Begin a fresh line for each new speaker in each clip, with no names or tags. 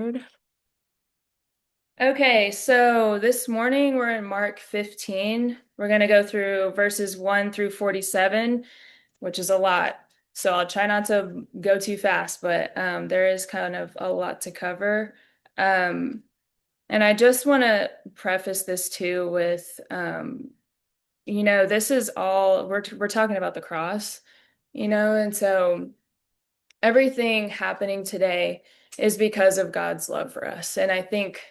Lord. Okay, so this morning we're in Mark 15. We're going to go through verses 1 through 47, which is a lot. So I'll try not to go too fast, but there is kind of a lot to cover. Um, and I just want to preface this too with, this is all we're talking about the cross, and so everything happening today is because of God's love for us. And I think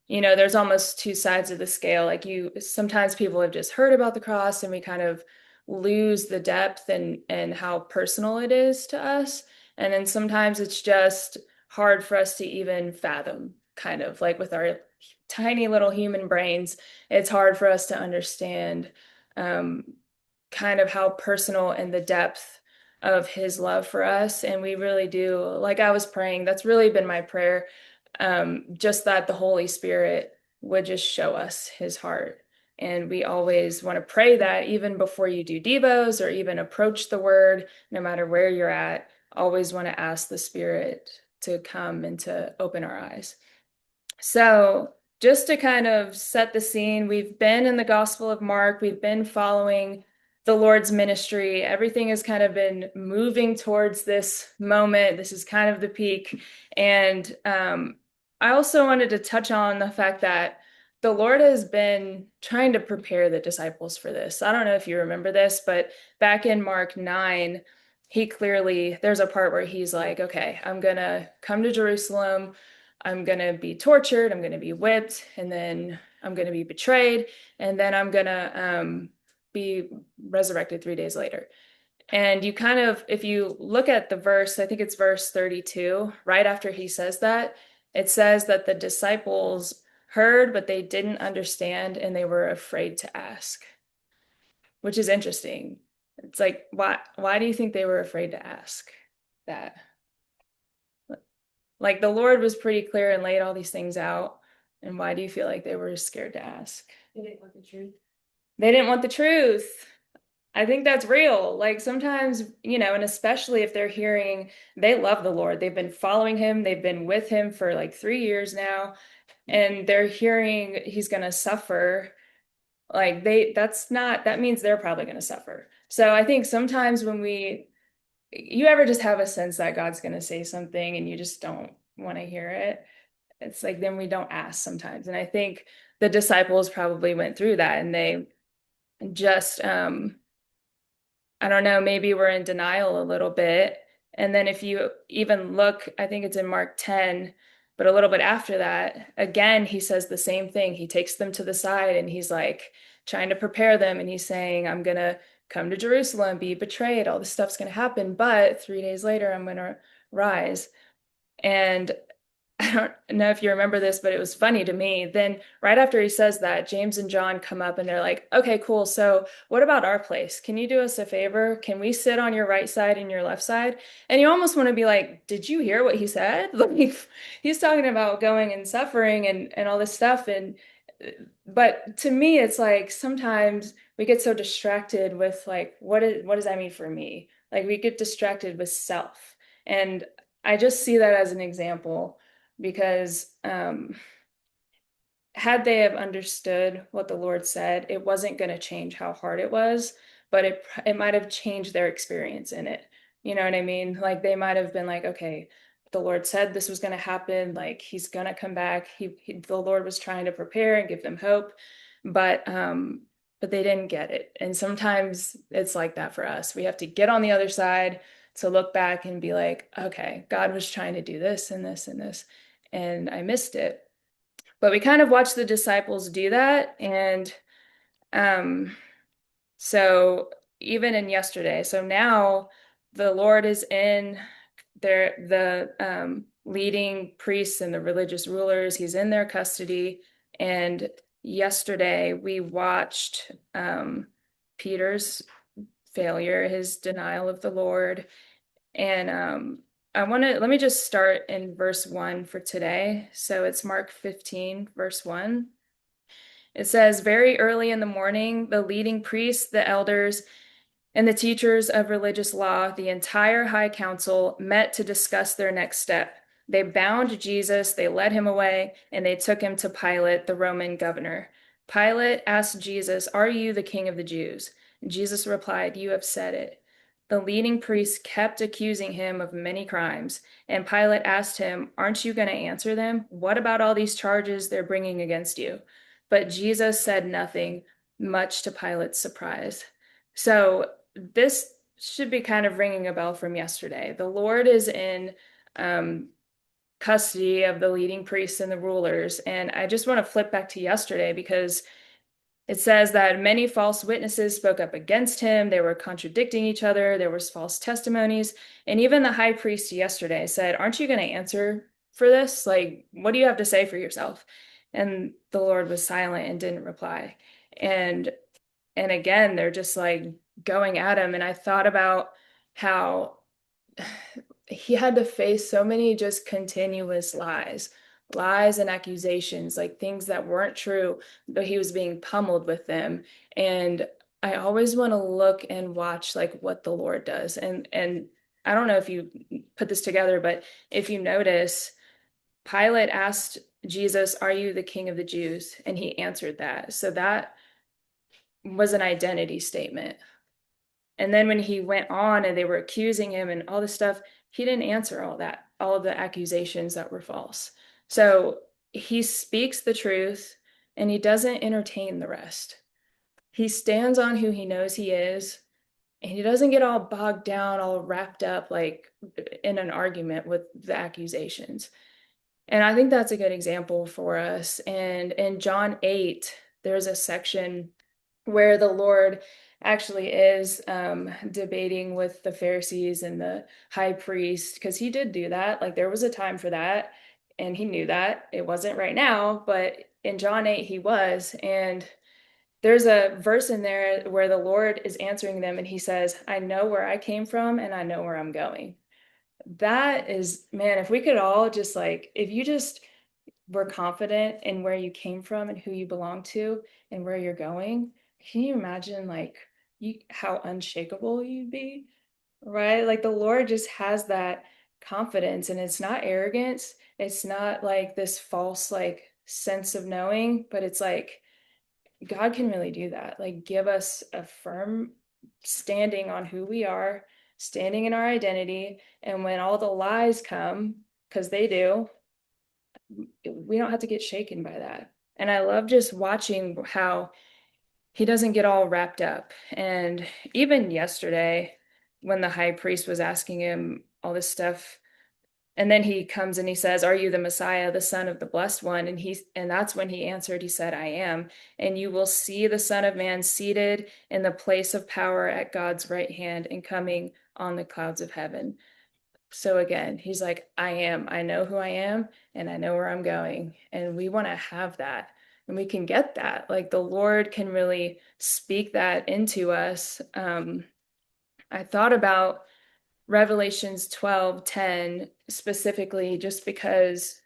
there's almost two sides of the scale. Like sometimes people have just heard about the cross and we kind of lose the depth and how personal it is to us. And then sometimes it's just hard for us to even fathom, kind of like with our tiny little human brains, it's hard for us to understand um, kind of how personal and the depth of his love for us. And we really do, like I was praying, that's really been my prayer, just that the Holy Spirit would just show us his heart. And we always want to pray that even before you do devos or even approach the word, no matter where you're at, always want to ask the Spirit to come and to open our eyes. So, just to kind of set the scene, we've been in the Gospel of Mark, we've been following the Lord's ministry. Everything has kind of been moving towards this moment. This is kind of the peak. And I also wanted to touch on the fact that the Lord has been trying to prepare the disciples for this. I don't know if you remember this, but back in Mark 9, there's a part where he's like, okay, I'm going to come to Jerusalem. I'm going to be tortured, I'm going to be whipped, and then I'm going to be betrayed, and then I'm going to be resurrected 3 days later. And you kind of, if you look at the verse, I think it's verse 32, right after he says that, it says that the disciples heard, but they didn't understand, and they were afraid to ask, which is interesting. It's like, why do you think they were afraid to ask that? Like the Lord was pretty clear and laid all these things out. And why do you feel like they were scared to ask?
They didn't want the truth.
They didn't want the truth. I think that's real. Like sometimes, and especially if they're hearing they love the Lord, they've been following him, they've been with him for like 3 years now, and they're hearing he's going to suffer. Like that means they're probably going to suffer. So I think sometimes you ever just have a sense that God's going to say something and you just don't want to hear it. It's like then we don't ask sometimes. And I think the disciples probably went through that and they just I don't know, maybe we're in denial a little bit. And then if you even look, I think it's in Mark 10, but a little bit after that, again, he says the same thing. He takes them to the side and he's like trying to prepare them. And he's saying, I'm going to come to Jerusalem, be betrayed. All this stuff's going to happen. But 3 days later, I'm going to rise. And I don't know if you remember this, but it was funny to me. Then, right after he says that, James and John come up and they're like, okay, cool. So, what about our place? Can you do us a favor? Can we sit on your right side and your left side? And you almost want to be like, did you hear what he said? Like, he's talking about going and suffering and all this stuff. But to me, it's like sometimes we get so distracted with like, what does that mean for me? Like, we get distracted with self. And I just see that as an example because had they have understood what the Lord said, it wasn't going to change how hard it was, but it might have changed their experience in it. You know what I mean? Like they might have been like, okay, the Lord said this was going to happen. Like he's going to come back. The Lord was trying to prepare and give them hope, but they didn't get it. And sometimes it's like that for us. We have to get on the other side to look back and be like, okay, God was trying to do this and this and this, and I missed it. But we kind of watched the disciples do that. And um, so even in yesterday, so now the Lord is in the leading priests and the religious rulers, he's in their custody. And yesterday we watched Peter's failure, his denial of the Lord. And let me just start in verse 1 for today. So it's Mark 15, verse 1. It says, very early in the morning, the leading priests, the elders, and the teachers of religious law, the entire high council met to discuss their next step. They bound Jesus, they led him away, and they took him to Pilate, the Roman governor. Pilate asked Jesus, "Are you the king of the Jews?" And Jesus replied, "You have said it." The leading priests kept accusing him of many crimes, and Pilate asked him, "Aren't you going to answer them? What about all these charges they're bringing against you?" But Jesus said nothing, much to Pilate's surprise. So this should be kind of ringing a bell from yesterday. The Lord is in custody of the leading priests and the rulers. And I just want to flip back to yesterday because it says that many false witnesses spoke up against him. They were contradicting each other. There was false testimonies. And even the high priest yesterday said, "Aren't you going to answer for this? Like, what do you have to say for yourself?" And the Lord was silent and didn't reply. And and again, they're just like going at him. And I thought about how he had to face so many just continuous lies and accusations, like things that weren't true, but he was being pummeled with them. And I always want to look and watch like what the Lord does. And I don't know if you put this together, but if you notice, Pilate asked Jesus, "Are you the king of the Jews?" And he answered that. So that was an identity statement. And then when he went on and they were accusing him and all this stuff, he didn't answer all that, all of the accusations that were false. So he speaks the truth and he doesn't entertain the rest. He stands on who he knows he is, and he doesn't get all bogged down, all wrapped up like in an argument with the accusations. And I think that's a good example for us. And in John 8, there's a section where the Lord actually is debating with the Pharisees and the high priest, because he did do that. Like there was a time for that, and he knew that. It wasn't right now, but in John 8, he was. And there's a verse in there where the Lord is answering them, and he says, "I know where I came from, and I know where I'm going." That is, man, if we could all just like, if you just were confident in where you came from and who you belong to and where you're going, can you imagine like you how unshakable you'd be, right? Like the Lord just has that confidence, and it's not arrogance. It's not like this false like sense of knowing, but it's like God can really do that. Like give us a firm standing on who we are, standing in our identity, and when all the lies come, because they do, we don't have to get shaken by that. And I love just watching how he doesn't get all wrapped up. And even yesterday, when the high priest was asking him all this stuff, and then he comes and he says, "Are you the Messiah, the Son of the Blessed One?" And that's when he answered, he said, "I am. And you will see the Son of Man seated in the place of power at God's right hand and coming on the clouds of heaven." So again, he's like, "I am. I know who I am, and I know where I'm going." And we want to have that, and we can get that. Like the Lord can really speak that into us. I thought about Revelations 12:10 specifically, just because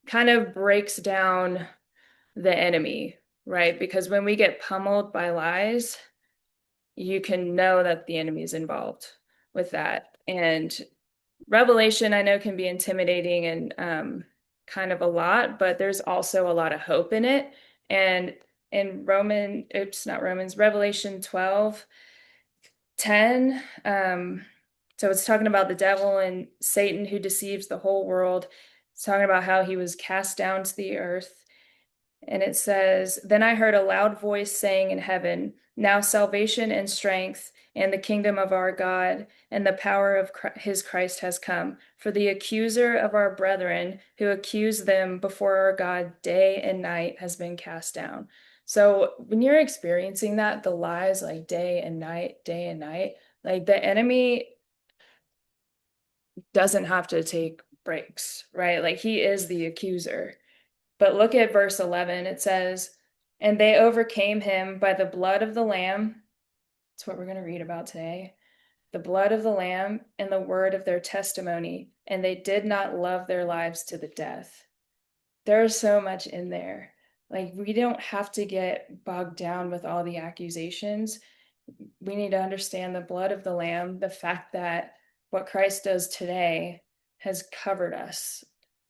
kind of breaks down the enemy, right? Because when we get pummeled by lies, you can know that the enemy is involved with that. And Revelation, I know, can be intimidating and kind of a lot, but there's also a lot of hope in it. And in Revelation 12:10, so it's talking about the devil and Satan who deceives the whole world. It's talking about how he was cast down to the earth. And it says, "Then I heard a loud voice saying in heaven, 'Now salvation and strength and the kingdom of our God and the power of his Christ has come. For the accuser of our brethren who accused them before our God day and night has been cast down.'" So when you're experiencing that, the lies like day and night, like the enemy doesn't have to take breaks, right? Like he is the accuser. But look at verse 11. It says, "And they overcame him by the blood of the Lamb." That's what we're going to read about today. "The blood of the Lamb and the word of their testimony, and they did not love their lives to the death." There's so much in there. Like, we don't have to get bogged down with all the accusations. We need to understand the blood of the Lamb, the fact that what Christ does today has covered us.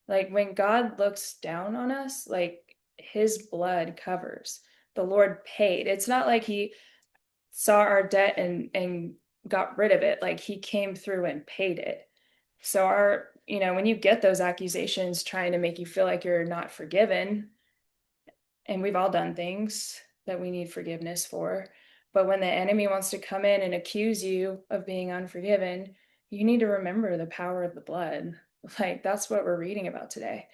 Like when God looks down on us, like his blood covers. The Lord paid. It's not like he saw our debt and got rid of it. Like he came through and paid it. So when you get those accusations trying to make you feel like you're not forgiven, and we've all done things that we need forgiveness for, but when the enemy wants to come in and accuse you of being unforgiven, you need to remember the power of the blood. Like that's what we're reading about today.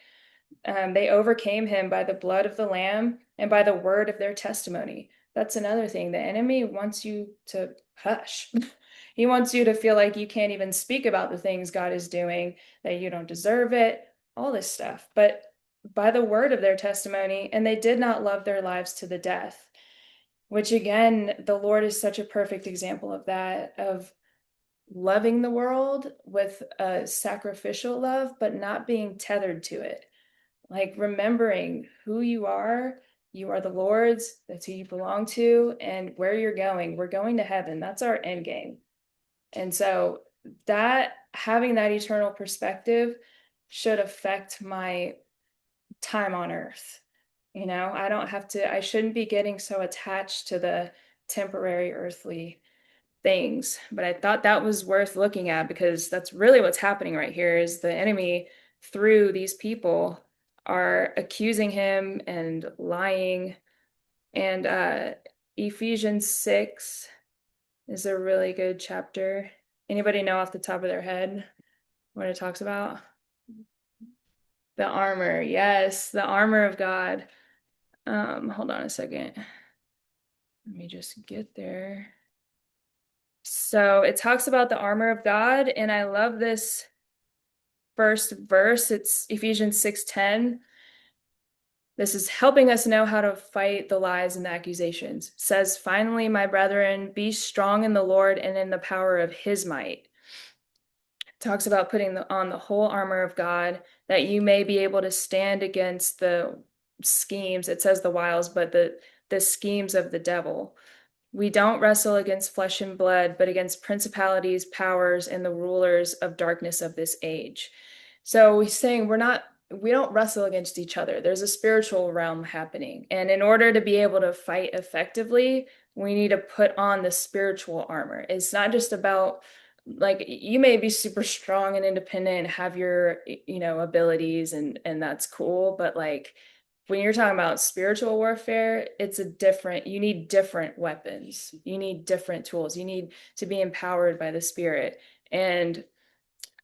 They overcame him by the blood of the Lamb and by the word of their testimony. That's another thing. The enemy wants you to hush. He wants you to feel like you can't even speak about the things God is doing, that you don't deserve it, all this stuff. But by the word of their testimony, and they did not love their lives to the death, which again, the Lord is such a perfect example of that, of loving the world with a sacrificial love, but not being tethered to it. Like remembering who you are the Lord's, that's who you belong to, and where you're going. We're going to heaven. That's our end game. And so that having that eternal perspective should affect my time on earth. I shouldn't be getting so attached to the temporary earthly things, but I thought that was worth looking at because that's really what's happening right here is the enemy through these people are accusing him and lying. And Ephesians 6 is a really good chapter. Anybody know off the top of their head what it talks about? The armor. Yes, the armor of God. Hold on a second. Let me just get there. So it talks about the armor of God, and I love this first verse. It's Ephesians 6:10. This is helping us know how to fight the lies and the accusations. It says, "Finally, my brethren, be strong in the Lord and in the power of his might." It talks about putting on the whole armor of God that you may be able to stand against the schemes. It says the wiles, but the schemes of the devil. We don't wrestle against flesh and blood, but against principalities, powers, and the rulers of darkness of this age. So he's saying we don't wrestle against each other. There's a spiritual realm happening. And in order to be able to fight effectively, we need to put on the spiritual armor. It's not just about, like, you may be super strong and independent and have your, abilities and that's cool, but like when you're talking about spiritual warfare, you need different weapons. You need different tools. You need to be empowered by the Spirit. And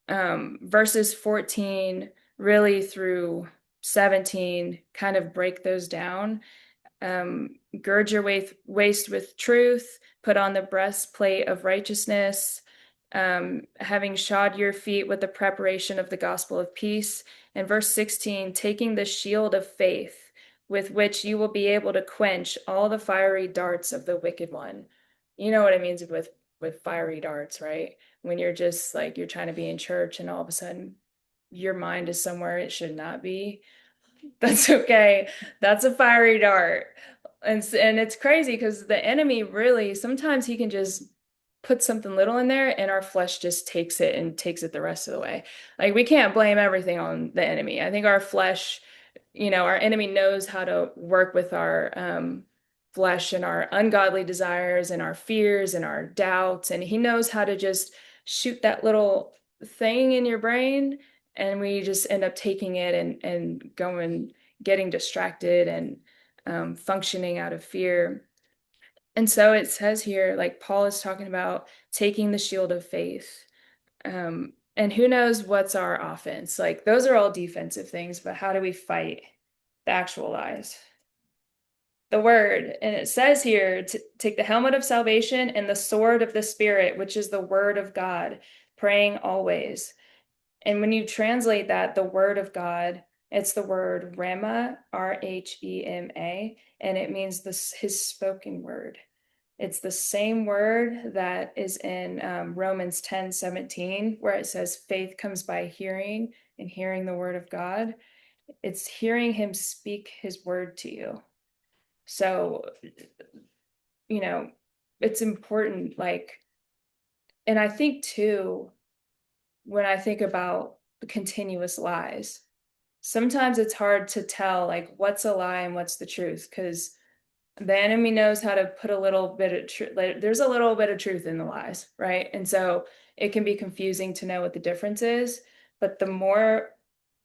verses 14 really through 17 kind of break those down. Gird your waist with truth, put on the breastplate of righteousness, having shod your feet with the preparation of the gospel of peace. And verse 16, taking the shield of faith, with which you will be able to quench all the fiery darts of the wicked one. You know what it means with fiery darts, right? When you're just like, you're trying to be in church and all of a sudden your mind is somewhere it should not be. That's okay. That's a fiery dart. And it's crazy because the enemy really, sometimes he can just put something little in there and our flesh just takes it the rest of the way. Like we can't blame everything on the enemy. I think our flesh, our enemy knows how to work with our flesh and our ungodly desires and our fears and our doubts. And he knows how to just shoot that little thing in your brain, and we just end up taking it and going, getting distracted and functioning out of fear. And so it says here, like Paul is talking about taking the shield of faith. And who knows what's our offense? Like those are all defensive things, but how do we fight the actual lies? The word. And it says here to take the helmet of salvation and the sword of the Spirit, which is the word of God, praying always. And when you translate that, the word of God, it's the word Rhema, Rhema, and it means his spoken word. It's the same word that is in Romans 10:17, where it says faith comes by hearing and hearing the word of God. It's hearing him speak his word to you. So, it's important, like, and I think too, when I think about continuous lies. Sometimes it's hard to tell like what's a lie and what's the truth, because the enemy knows how to put a little bit of truth. Like, there's a little bit of truth in the lies, right? And so it can be confusing to know what the difference is. But the more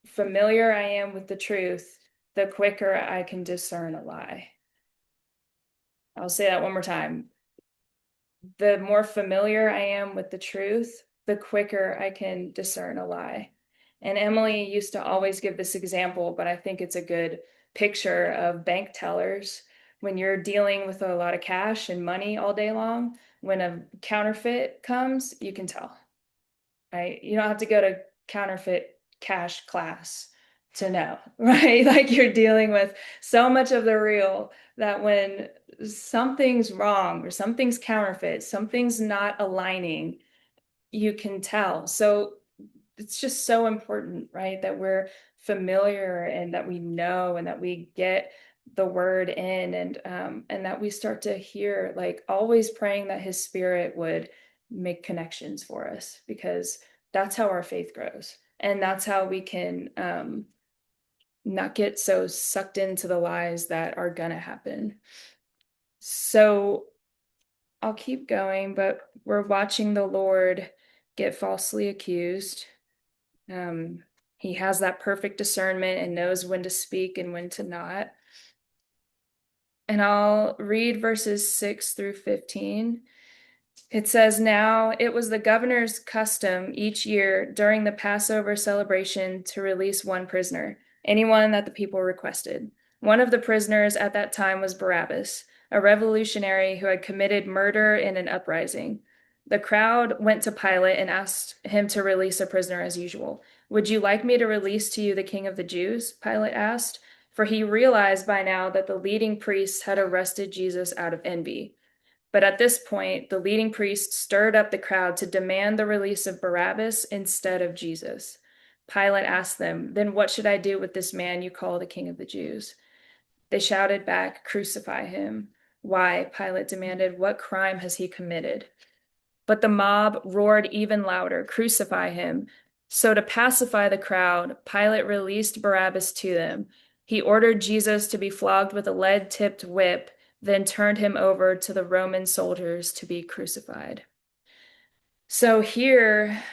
familiar I am with the truth, the quicker I can discern a lie. I'll say that one more time. The more familiar I am with the truth, the quicker I can discern a lie. And Emily used to always give this example, but I think it's a good picture of bank tellers. When you're dealing with a lot of cash and money all day long, when a counterfeit comes, you can tell, right? You don't have to go to counterfeit cash class to know, right? Like you're dealing with so much of the real that when something's wrong or something's counterfeit, something's not aligning, you can tell. So it's just so important, right? That we're familiar and that we know and that we get the word in and that we start to hear, like always praying that his spirit would make connections for us, because that's how our faith grows. And that's how we can not get so sucked into the lies that are gonna happen. So I'll keep going, but we're watching the Lord get falsely accused. He has that perfect discernment and knows when to speak and when to not. And I'll read verses 6 through 15. It says, "Now it was the governor's custom each year during the Passover celebration to release one prisoner, anyone that the people requested. One of the prisoners at that time was Barabbas, a revolutionary who had committed murder in an uprising. The crowd went to Pilate and asked him to release a prisoner as usual. 'Would you like me to release to you the king of the Jews?' Pilate asked, for he realized by now that the leading priests had arrested Jesus out of envy. But at this point, the leading priests stirred up the crowd to demand the release of Barabbas instead of Jesus. Pilate asked them, 'Then what should I do with this man you call the king of the Jews?' They shouted back, 'Crucify him.' 'Why?' Pilate demanded. 'What crime has he committed?' But the mob roared even louder, 'Crucify him.' So to pacify the crowd, Pilate released Barabbas to them. He ordered Jesus to be flogged with a lead-tipped whip, then turned him over to the Roman soldiers to be crucified." So here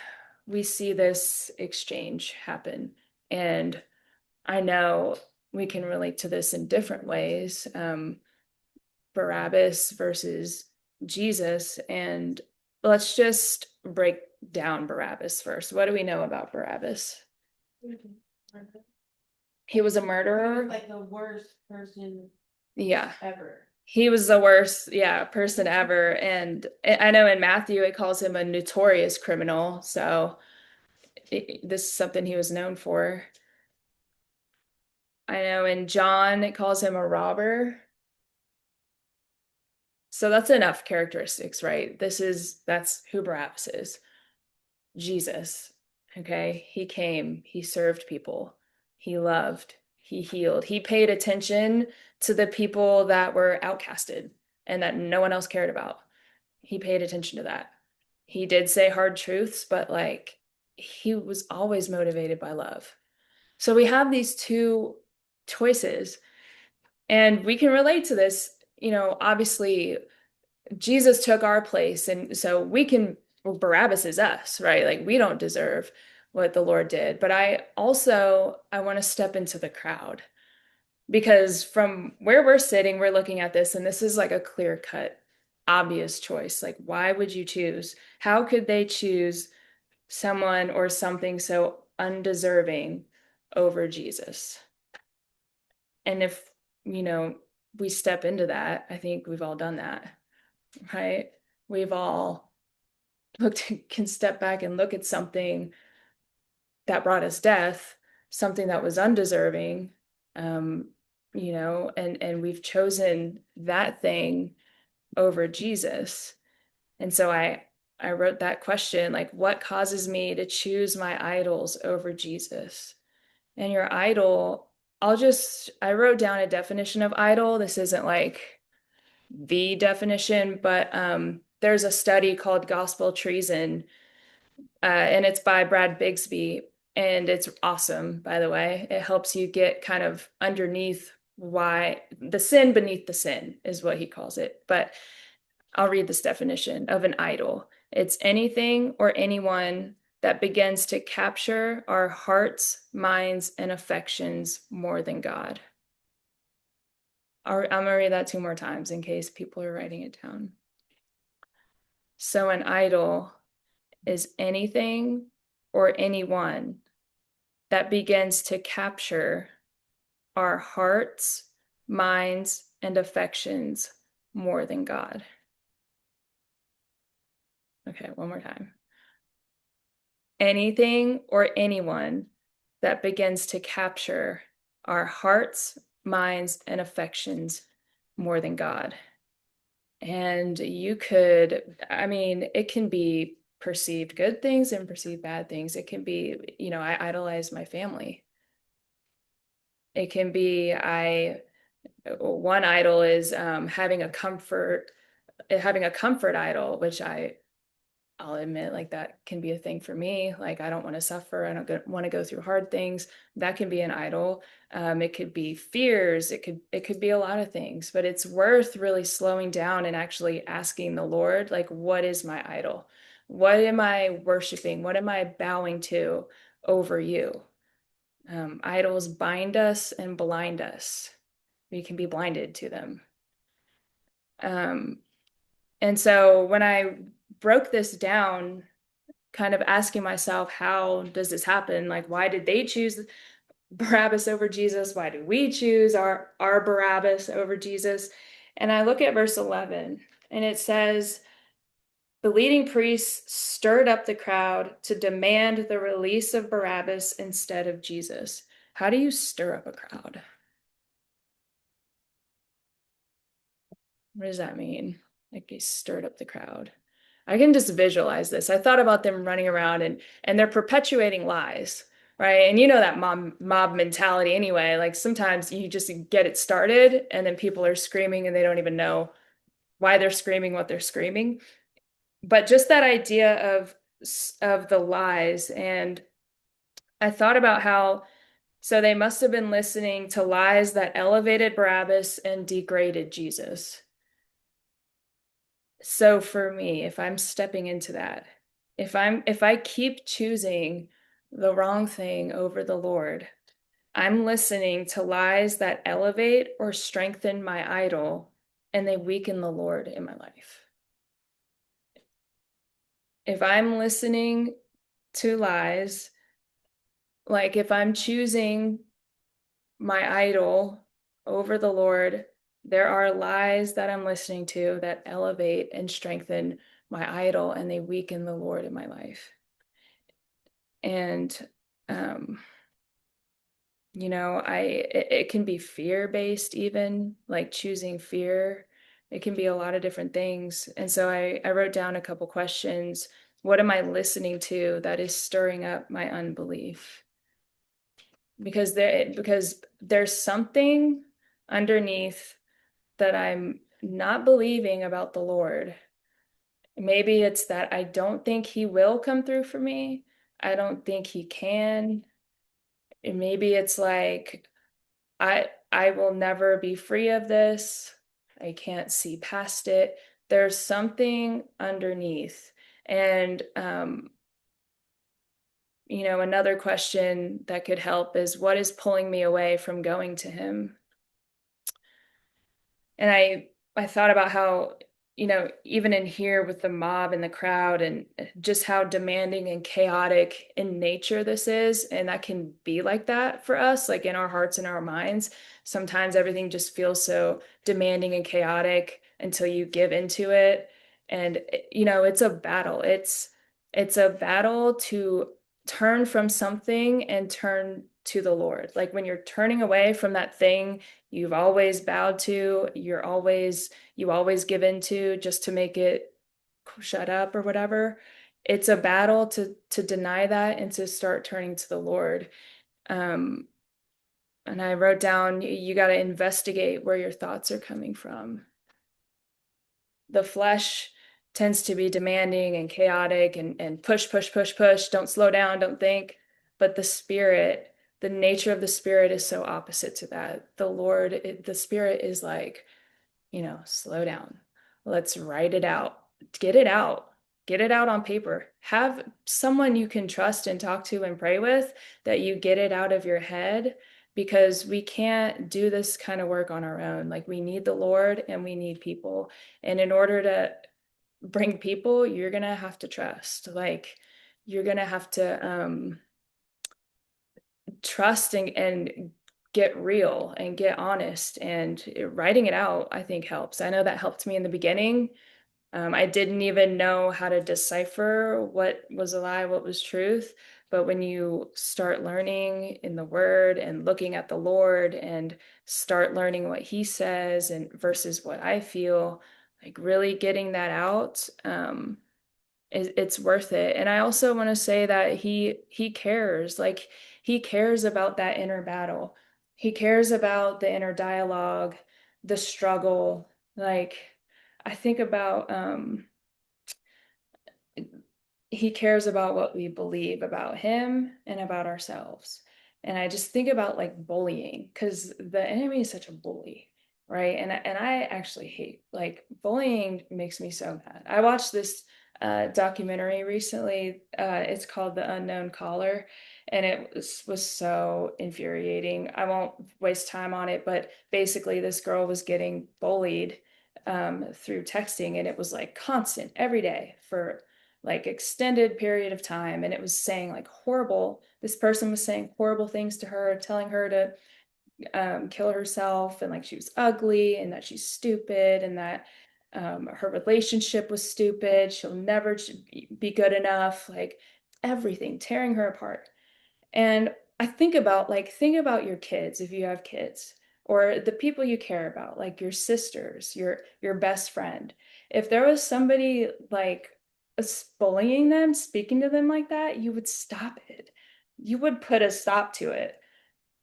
we see this exchange happen. And I know we can relate to this in different ways. Barabbas versus Jesus. And let's just break down Barabbas first. What do we know about Barabbas? He was a murderer.
Like the worst person
Yeah.
ever.
He was the worst, yeah, person ever. And I know in Matthew it calls him a notorious criminal. So this is something he was known for. I know in John it calls him a robber. So that's enough characteristics, right? That's who Barabbas is. Jesus, okay? He came, he served people, he loved, he healed, he paid attention to the people that were outcasted and that no one else cared about. He paid attention to that. He did say hard truths, but like he was always motivated by love. So we have these two choices, and we can relate to this. Obviously, Jesus took our place, and so we can, well, Barabbas is us, right? Like we don't deserve what the Lord did. But I want to step into the crowd, because from where we're sitting, we're looking at this, and this is like a clear-cut, obvious choice. Like, why would you choose? How could they choose someone or something so undeserving over Jesus? And if, you know, we step into that, I think we've all done that, right? We've all can step back and look at something that brought us death, something that was undeserving, um, and we've chosen that thing over Jesus. And so I wrote that question, like, what causes me to choose my idols over Jesus? And your idol, I wrote down a definition of idol. This isn't like the definition, but there's a study called Gospel Treason, and it's by Brad Bigsby. And it's awesome, by the way. It helps you get kind of underneath why the sin beneath the sin is what he calls it. But I'll read this definition of an idol. It's anything or anyone that begins to capture our hearts, minds, and affections more than God. I'm going to read that two more times in case people are writing it down. So, an idol is anything or anyone that begins to capture our hearts, minds, and affections more than God. Okay, one more time. Anything or anyone that begins to capture our hearts, minds, and affections more than God. And you could, I mean, it can be perceived good things and perceived bad things. It can be, I idolize my family. It can be, one idol is having a comfort idol, which I'll admit, like, that can be a thing for me. Like, I don't want to suffer. I don't want to go through hard things. That can be an idol. It could be fears. It could be a lot of things, but it's worth really slowing down and actually asking the Lord, like, what is my idol? What am I worshiping? What am I bowing to over you? Idols bind us and blind us. We can be blinded to them. Um, and so when I broke this down, kind of asking myself, how does this happen? Like, why did they choose Barabbas over Jesus? Why do we choose our Barabbas over Jesus? And I look at verse 11, and it says, the leading priests stirred up the crowd to demand the release of Barabbas instead of Jesus. How do you stir up a crowd? What does that mean? Like, he stirred up the crowd. I can just visualize this. I thought about them running around and they're perpetuating lies, right? And you know that mob mentality anyway. Like, sometimes you just get it started and then people are screaming and they don't even know why they're screaming what they're screaming. But just that idea of the lies, and I thought about how so they must have been listening to lies that elevated Barabbas and degraded Jesus. So for me, if I'm stepping into that, if I keep choosing the wrong thing over the Lord, I'm listening to lies that elevate or strengthen my idol and they weaken the Lord in my life. If I'm listening to lies, like if I'm choosing my idol over the Lord, there are lies that I'm listening to that elevate and strengthen my idol and they weaken the Lord in my life. And um, it can be fear-based, even like choosing fear. It can be a lot of different things. And so I wrote down a couple questions. What am I listening to that is stirring up my unbelief? Because there's something underneath that I'm not believing about the Lord. Maybe it's that I don't think he will come through for me. I don't think he can. And maybe it's like I will never be free of this. I can't see past it. There's something underneath. And another question that could help is, what is pulling me away from going to him? And I thought about how, even in here with the mob and the crowd and just how demanding and chaotic in nature this is. And that can be like that for us, like in our hearts and our minds. Sometimes everything just feels so demanding and chaotic until you give into it. And, it's a battle. It's a battle to turn from something and turn to the Lord. Like when you're turning away from that thing you've always bowed to, you always give into just to make it shut up or whatever. It's a battle to deny that and to start turning to the Lord. Um, and I wrote down, you got to investigate where your thoughts are coming from. The flesh tends to be demanding and chaotic and push, push, push, push. Don't slow down, don't think. but the nature of the spirit is so opposite to that. The spirit is like, slow down. Let's write it out. Get it out. Get it out on paper. Have someone you can trust and talk to and pray with, that you get it out of your head, because we can't do this kind of work on our own. Like, we need the Lord and we need people. And in order to bring people, you're going to have to trust. Like, you're going to have to trust and get real and get honest, and writing it out, I think, helps. I know that helped me in the beginning. I didn't even know how to decipher what was a lie, what was truth. But when you start learning in the word and looking at the Lord and start learning what he says and versus what I feel, like really getting that out, it's worth it. And I also want to say that he cares. Like, he cares about that inner battle. He cares about the inner dialogue, the struggle. Like, I think about he cares about what we believe about him and about ourselves. And I just think about like bullying, because the enemy is such a bully, right? And I actually hate, like, bullying makes me so mad. I watched this documentary recently. It's called The Unknown Caller, and it was so infuriating. I won't waste time on it, but basically this girl was getting bullied through texting, and it was like constant every day for like extended period of time. And it was saying like this person was saying horrible things to her, telling her to kill herself, and like she was ugly and that she's stupid, and that her relationship was stupid, she'll never be good enough, like everything, tearing her apart. And I think about your kids, if you have kids, or the people you care about, like your sisters, your best friend. If there was somebody like bullying them, speaking to them like that, you would stop it. You would put a stop to it.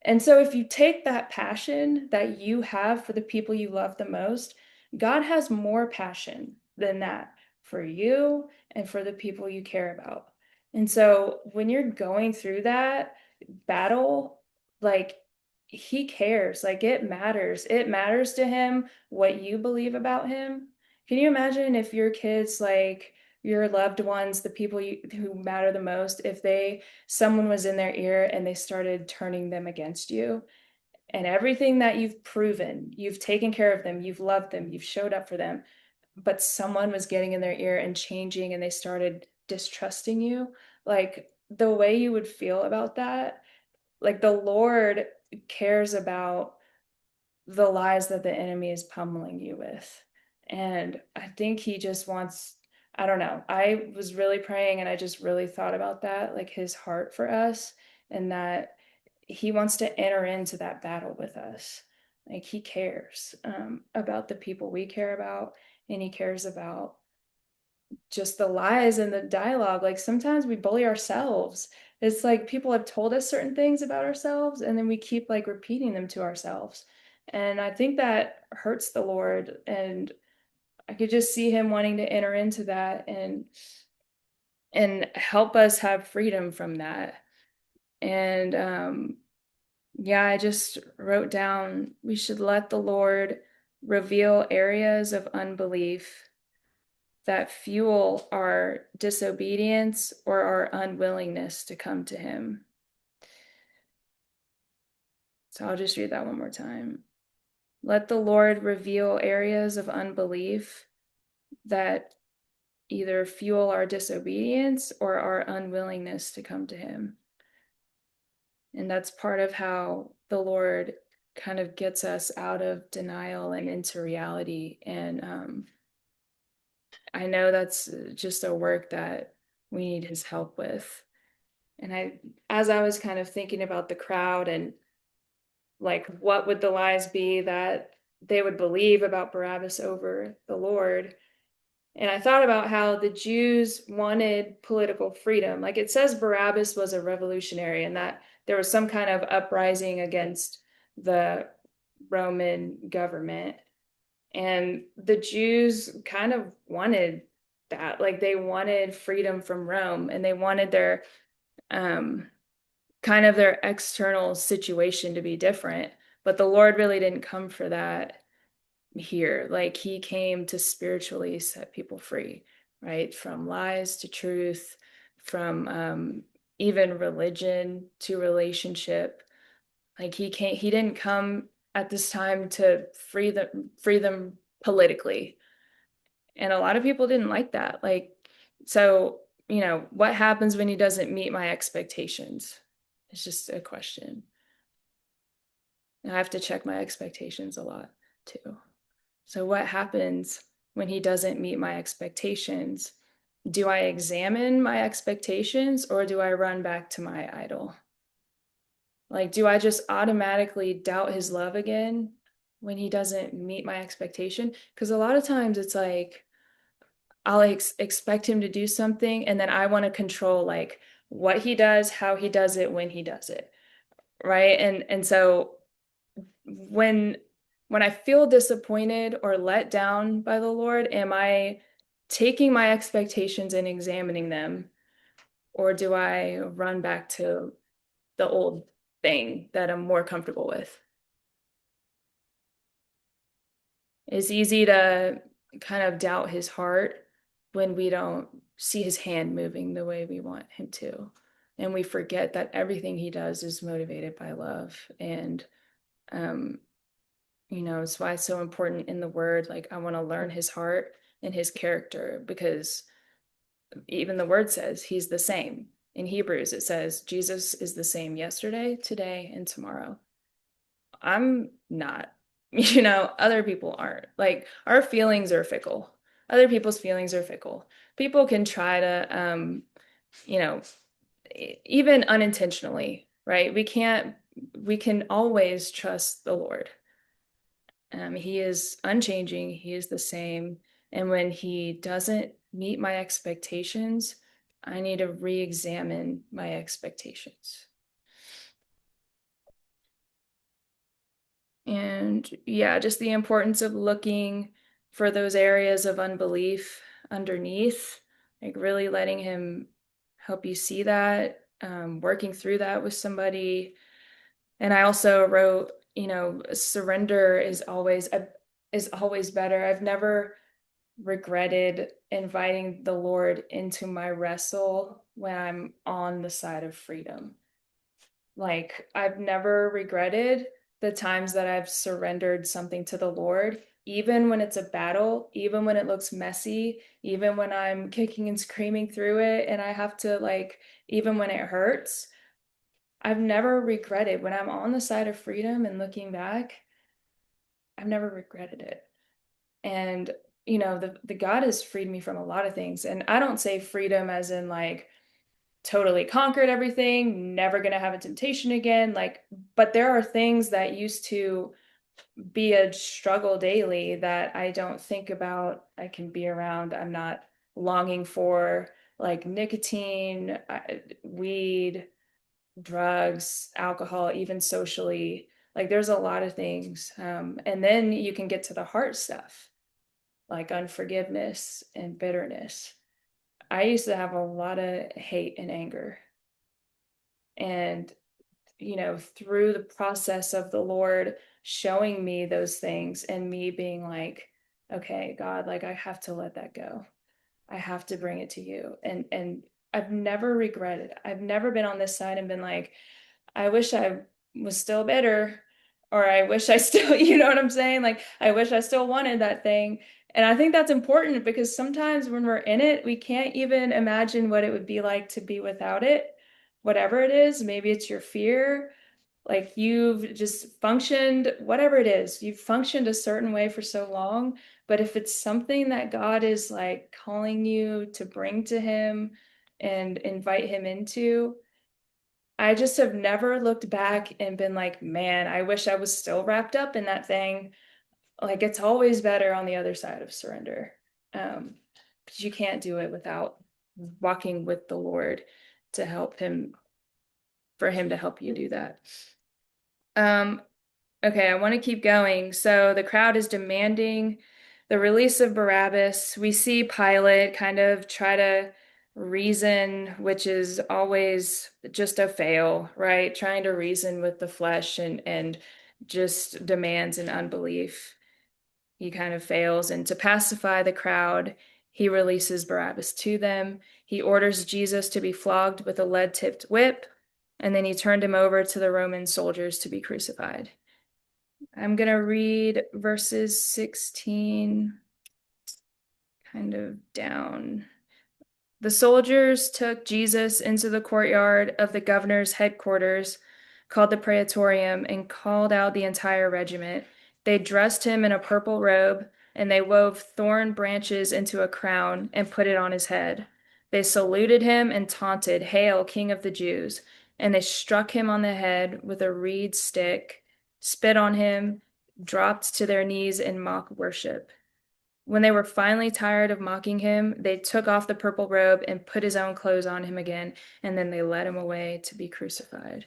And so, if you take that passion that you have for the people you love the most, God has more passion than that for you and for the people you care about. And so, when you're going through that battle, like, he cares, like, it matters. It matters to him what you believe about him. Can you imagine if your kids, like, your loved ones, the people who matter the most, if someone was in their ear and they started turning them against you, and everything that you've proven, you've taken care of them, you've loved them, you've showed up for them, but someone was getting in their ear and changing, and they started distrusting you, like, the way you would feel about that, like, the Lord cares about the lies that the enemy is pummeling you with. And I think he just wants, I don't know. I was really praying and I just really thought about that, like his heart for us, and that he wants to enter into that battle with us. Like, he cares about the people we care about, and he cares about just the lies and the dialogue. Like, sometimes we bully ourselves. It's like people have told us certain things about ourselves, and then we keep like repeating them to ourselves. And I think that hurts the Lord. And I could just see him wanting to enter into that and help us have freedom from that. And yeah, I just wrote down, we should let the Lord reveal areas of unbelief that fuel our disobedience or our unwillingness to come to him. So I'll just read that one more time. Let the Lord reveal areas of unbelief that either fuel our disobedience or our unwillingness to come to him. And that's part of how the Lord kind of gets us out of denial and into reality. And I know that's just a work that we need his help with. And as I was kind of thinking about the crowd and like, what would the lies be that they would believe about Barabbas over the Lord? And I thought about how the Jews wanted political freedom. Like, it says Barabbas was a revolutionary, and that there was some kind of uprising against the Roman government. And the Jews kind of wanted that. Like, they wanted freedom from Rome, and they wanted their um kind of their external situation to be different. But the Lord really didn't come for that here. Like he came to spiritually set people free, right? From lies to truth, from even religion to relationship. Like he didn't come at this time to free them politically. And a lot of people didn't like that. Like, so, what happens when he doesn't meet my expectations? It's just a question. And I have to check my expectations a lot too. So, what happens when he doesn't meet my expectations? Do I examine my expectations or do I run back to my idol? Like, do I just automatically doubt his love again when he doesn't meet my expectation? Because a lot of times it's like, I'll expect him to do something and then I want to control like what he does, how he does it, when he does it, right? And so when when I feel disappointed or let down by the Lord, am I taking my expectations and examining them, or do I run back to the old thing that I'm more comfortable with? It's easy to kind of doubt his heart when we don't see his hand moving the way we want him to. And we forget that everything he does is motivated by love. And, um, it's why it's so important in the word. Like, I want to learn his heart and his character because even the word says he's the same. In Hebrews, it says Jesus is the same yesterday, today, and tomorrow. I'm not. Other people aren't. Like our feelings are fickle. Other people's feelings are fickle. People can try to you know, even unintentionally, right? We can always trust the Lord. He is unchanging, he is the same. And when he doesn't meet my expectations, I need to re-examine my expectations. And yeah, just the importance of looking for those areas of unbelief underneath, like really letting him help you see that, working through that with somebody. And I also wrote, surrender is always better. I've never regretted inviting the Lord into my wrestle when I'm on the side of freedom. Like, I've never regretted the times that I've surrendered something to the Lord, even when it's a battle, even when it looks messy, even when I'm kicking and screaming through it and I have to, like, even when it hurts. I've never regretted when I'm on the side of freedom and looking back, I've never regretted it. And, the God has freed me from a lot of things. And I don't say freedom as in like, totally conquered everything, never going to have a temptation again. Like, but there are things that used to be a struggle daily that I don't think about, I can be around. I'm not longing for like nicotine, weed, drugs, alcohol, even socially. Like, there's a lot of things. And then you can get to the heart stuff, like unforgiveness and bitterness. I used to have a lot of hate and anger. And, through the process of the Lord showing me those things and me being like, okay, God, like I have to let that go. I have to bring it to you. And I've never regretted. I've never been on this side and been like, I wish I was still bitter, or I wish I still, you know what I'm saying? Like, I wish I still wanted that thing. And I think that's important because sometimes when we're in it, we can't even imagine what it would be like to be without it, whatever it is. Maybe it's your fear, like you've just functioned, whatever it is, you've functioned a certain way for so long. But if it's something that God is like calling you to bring to Him and invite Him into, I just have never looked back and been like, man, I wish I was still wrapped up in that thing. Like, it's always better on the other side of surrender. Because you can't do it without walking with the Lord to help Him, for Him to help you do that. Um, okay, I want to keep going. So the crowd is demanding the release of Barabbas. We see Pilate kind of try to reason, which is always just a fail, right? Trying to reason with the flesh and just demands and unbelief. He kind of fails. And to pacify the crowd, he releases Barabbas to them. He orders Jesus to be flogged with a lead-tipped whip, and then he turned him over to the Roman soldiers to be crucified. I'm going to read verses 16 kind of down. The soldiers took Jesus into the courtyard of the governor's headquarters, called the Praetorium, and called out the entire regiment. They dressed him in a purple robe, and they wove thorn branches into a crown and put it on his head. They saluted him and taunted, "Hail, King of the Jews!" And they struck him on the head with a reed stick, spit on him, dropped to their knees in mock worship. When they were finally tired of mocking him, they took off the purple robe and put his own clothes on him again, and then they led him away to be crucified.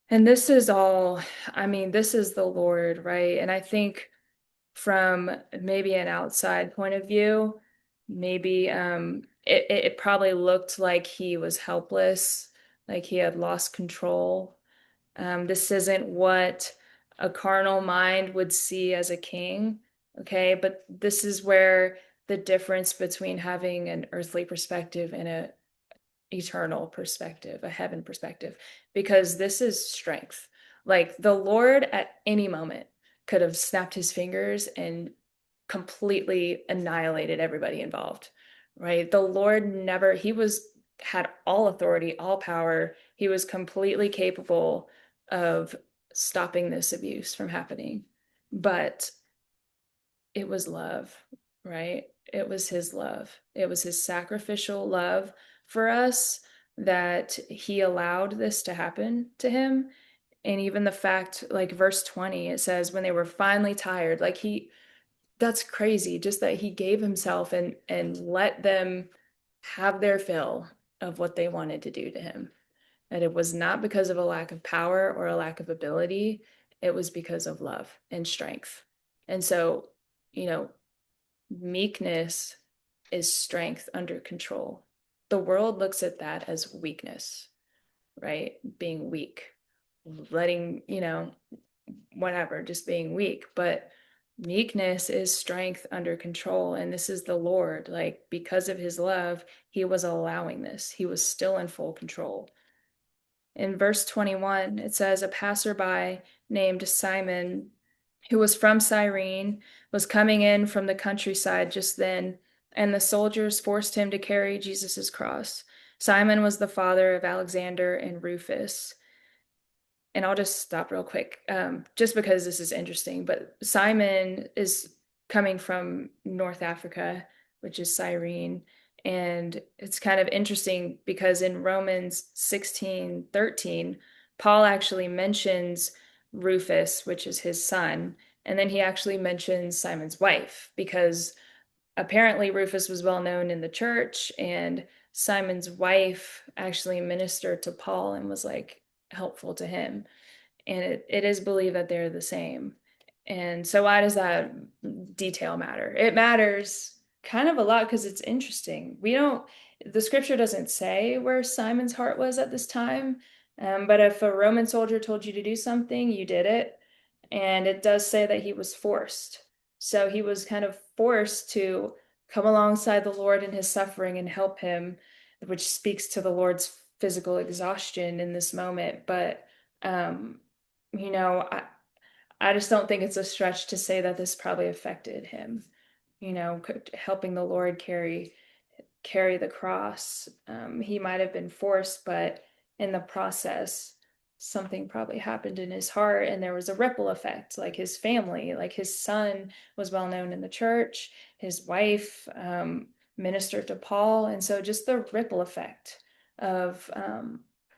And this is all, I mean, this is the Lord, right? And I think from maybe an outside point of view, maybe it probably looked like he was helpless, like he had lost control. This isn't what a carnal mind would see as a king, okay? But this is where the difference between having an earthly perspective and a eternal perspective, a heaven perspective, because this is strength. Like the Lord at any moment could have snapped his fingers and completely annihilated everybody involved, right? The Lord never, he was, had all authority, all power. He was completely capable of stopping this abuse from happening. But it was love, right? It was his love. It was his sacrificial love for us that he allowed this to happen to him. And even the fact, like verse 20, it says, when they were finally tired, like that's crazy, just that he gave himself and let them have their fill of what they wanted to do to him. And it was not because of a lack of power or a lack of ability, it was because of love and strength. And so, you know, meekness is strength under control. The world looks at that as weakness, right? Being weak, letting, whatever, just being weak. But meekness is strength under control. And this is the Lord. Like, because of his love, he was allowing this, he was still in full control. In verse 21, it says, a passerby named Simon, who was from Cyrene, was coming in from the countryside just then, and the soldiers forced him to carry Jesus' cross. Simon was the father of Alexander and Rufus. And I'll just stop real quick, just because this is interesting. But Simon is coming from North Africa, which is Cyrene. And it's kind of interesting because in Romans 16:13, Paul actually mentions Rufus, which is his son. And then he actually mentions Simon's wife because apparently Rufus was well known in the church, and Simon's wife actually ministered to Paul and was like helpful to him. And it is believed that they're the same. And so why does that detail matter? It matters kind of a lot because it's interesting. The scripture doesn't say where Simon's heart was at this time, but if a Roman soldier told you to do something, you did it. And it does say that he was forced. So he was kind of forced to come alongside the Lord in his suffering and help him, which speaks to the Lord's physical exhaustion in this moment. But, um, you know, I just don't think it's a stretch to say that this probably affected him, helping the Lord carry the cross. He might have been forced, but in the process, something probably happened in his heart, and there was a ripple effect. Like his family, like his son was well known in the church, his wife ministered to Paul, and so just the ripple effect of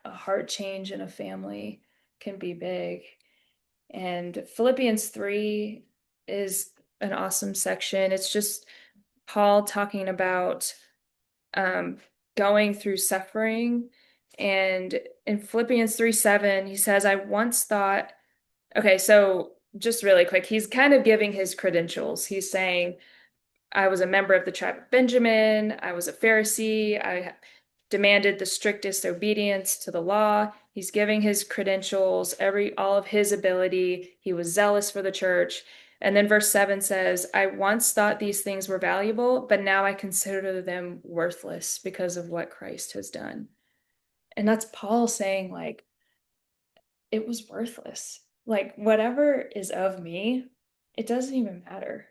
a heart change in a family can be big. And Philippians 3 is an awesome section. It's just Paul talking about um, going through suffering. And in Philippians 3:7, he says, I once thought, okay, so just really quick, he's kind of giving his credentials. He's saying, I was a member of the tribe of Benjamin. I was a Pharisee. I demanded the strictest obedience to the law. He's giving his credentials, all of his ability. He was zealous for the church. And then verse 7 says, I once thought these things were valuable, but now I consider them worthless because of what Christ has done. And that's Paul saying, like, it was worthless. Like, whatever is of me, it doesn't even matter.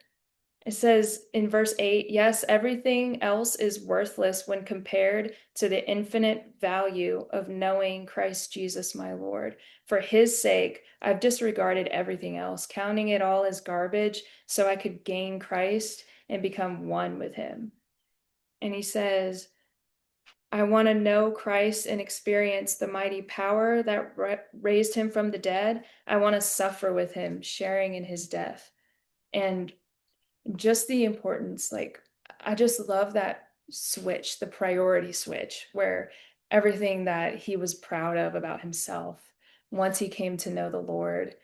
It says in verse 8, yes, everything else is worthless when compared to the infinite value of knowing Christ Jesus my Lord. For his sake, I've disregarded everything else, counting it all as garbage so I could gain Christ and become one with him. And he says, I want to know Christ and experience the mighty power that raised him from the dead. I want to suffer with him, sharing in his death. And just the importance, like, I just love that switch, the priority switch, where everything that he was proud of about himself, once he came to know the Lord,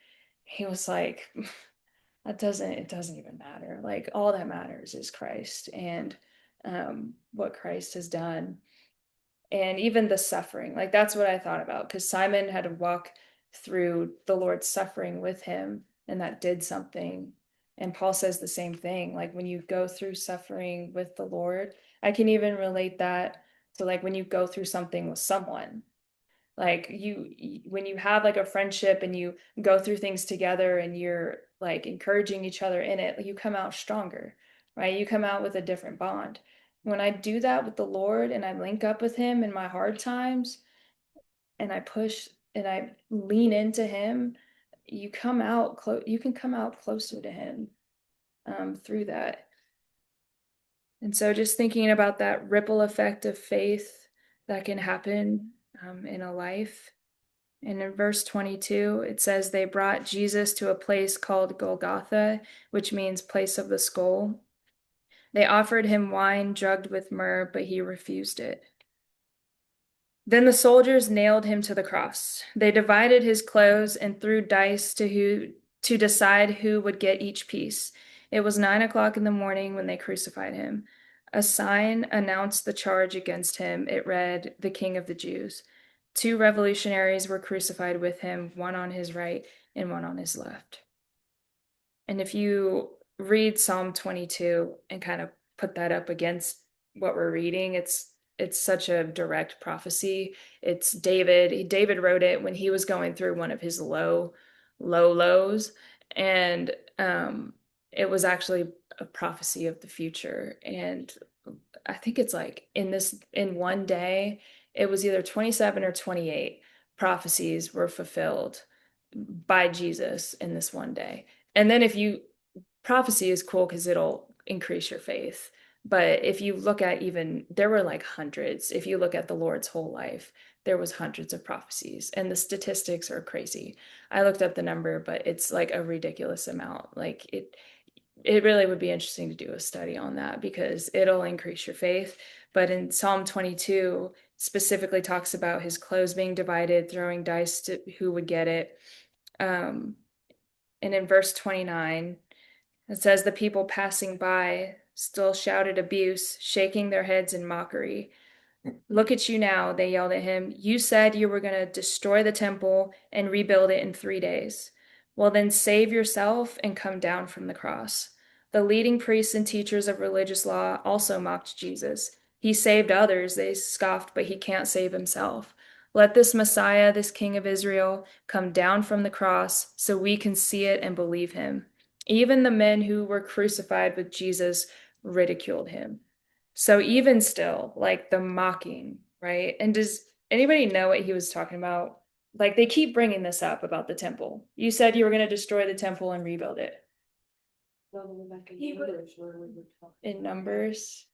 he was like, it doesn't even matter. Like, all that matters is Christ and what Christ has done. And even the suffering, like, that's what I thought about, because Simon had to walk through the Lord's suffering with him, and that did something. And Paul says the same thing, like, when you go through suffering with the Lord, I can even relate that to, like, when you go through something with someone, like, when you have like a friendship and you go through things together and you're like encouraging each other in it, you come out stronger, right? You come out with a different bond. When I do that with the Lord and I link up with him in my hard times and I push and I lean into him, you can come out closer to him through that. And so just thinking about that ripple effect of faith that can happen in a life. And in verse 22, it says they brought Jesus to a place called Golgotha, which means place of the skull. They offered him wine drugged with myrrh, but he refused it. Then the soldiers nailed him to the cross. They divided his clothes and threw dice to decide who would get each piece. It was 9 o'clock in the morning when they crucified him. A sign announced the charge against him. It read, "The King of the Jews." Two revolutionaries were crucified with him, one on his right and one on his left. And if you read Psalm 22 and kind of put that up against what we're reading, it's such a direct prophecy. It's David wrote it when he was going through one of his low lows, and it was actually a prophecy of the future. And I think it's like in one day, it was either 27 or 28 prophecies were fulfilled by Jesus in this one day. And then if you prophecy is cool because it'll increase your faith. But if you look at, even there were like hundreds, if you look at the Lord's whole life, there was hundreds of prophecies, and the statistics are crazy. I looked up the number, but it's like a ridiculous amount. Like, it really would be interesting to do a study on that because it'll increase your faith. But in Psalm 22 specifically talks about his clothes being divided, throwing dice to who would get it. And in verse 29, it says the people passing by still shouted abuse, shaking their heads in mockery. "Look at you now," they yelled at him. "You said you were going to destroy the temple and rebuild it in 3 days. Well, then save yourself and come down from the cross." The leading priests and teachers of religious law also mocked Jesus. He saved others, they scoffed, but he can't save himself. Let this Messiah, this King of Israel, come down from the cross so we can see it and believe him. Even the men who were crucified with Jesus ridiculed him. So even still, like, the mocking, right? And does anybody know what he was talking about? Like, they keep bringing this up about the temple. You said you were going to destroy the temple and rebuild it.
He was,
In Numbers.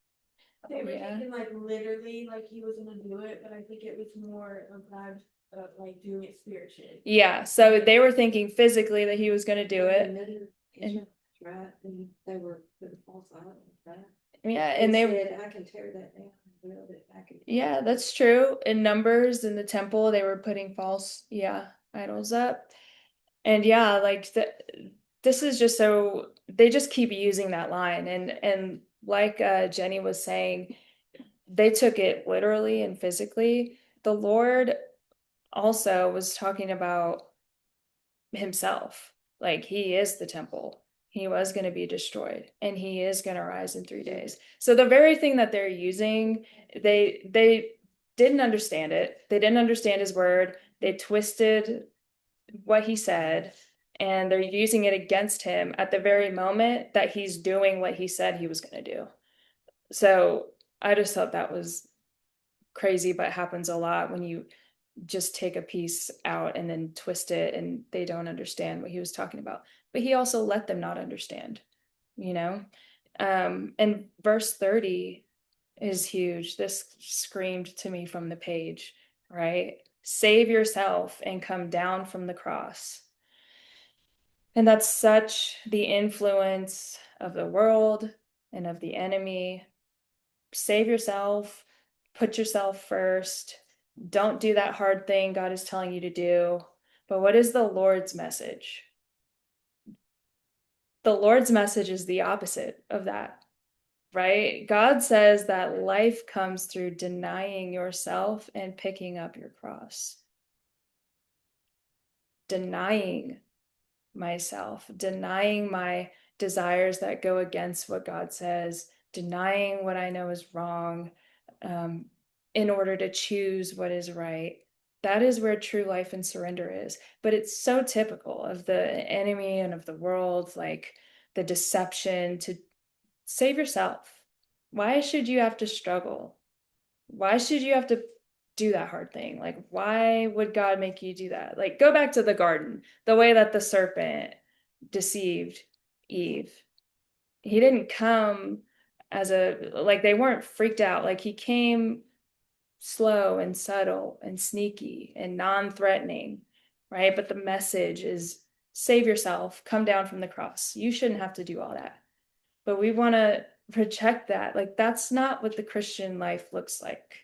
they were
Yeah.
thinking like literally like he was gonna do it, but I think it was more of vibes of like doing it spiritually.
Yeah, so they were thinking physically that he was going to do it. And
Right, and they were putting false idols, right?
yeah, and they
said, I can tear that down and build it back again.
yeah, that's true. In Numbers, in the temple, they were putting false, idols up. And yeah, like this is just so they just keep using that line, and like Jenny was saying, they took it literally and physically. The Lord also was talking about himself. Like he is the temple. He was going to be destroyed and he is going to rise in 3 days. So the very thing that they're using, they didn't understand it. They didn't understand his word. They twisted what he said and they're using it against him at the very moment that he's doing what he said he was going to do. So I just thought that was crazy, but happens a lot when you just take a piece out and then twist it and they don't understand what he was talking about. But he also let them not understand, you know? And verse 30 is huge. This screamed to me from the page, right? Save yourself and come down from the cross. And that's such the influence of the world and of the enemy. Save yourself, put yourself first. Don't do that hard thing God is telling you to do. But what is the Lord's message? The Lord's message is the opposite of that, right? God says that life comes through denying yourself and picking up your cross. Denying myself, denying my desires that go against what God says, denying what I know is wrong, in order to choose what is right. That is where true life and surrender is. But it's so typical of the enemy and of the world, like the deception to save yourself. Why should you have to struggle? Why should you have to do that hard thing? Like, why would God make you do that? Like, go back to the garden, the way that the serpent deceived Eve. He didn't come as like, they weren't freaked out. Like, he came slow and subtle and sneaky and non threatening, right? But the message is save yourself, come down from the cross. You shouldn't have to do all that. But we want to reject that. Like, that's not what the Christian life looks like.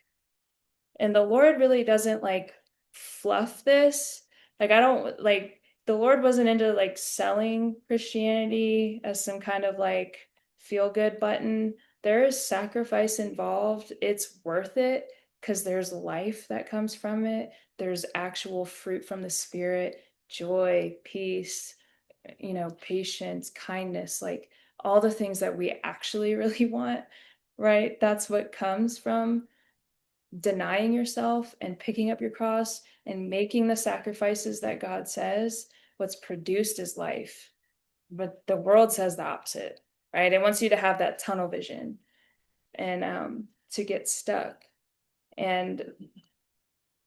And the Lord really doesn't like fluff this. Like, I don't like the Lord wasn't into like selling Christianity as some kind of like feel good button. There is sacrifice involved. It's worth it because there's life that comes from it. There's actual fruit from the Spirit, joy, peace, patience, kindness, like all the things that we actually really want, right? That's what comes from denying yourself and picking up your cross and making the sacrifices that God says. What's produced is life. But the world says the opposite, right? It wants you to have that tunnel vision and to get stuck. And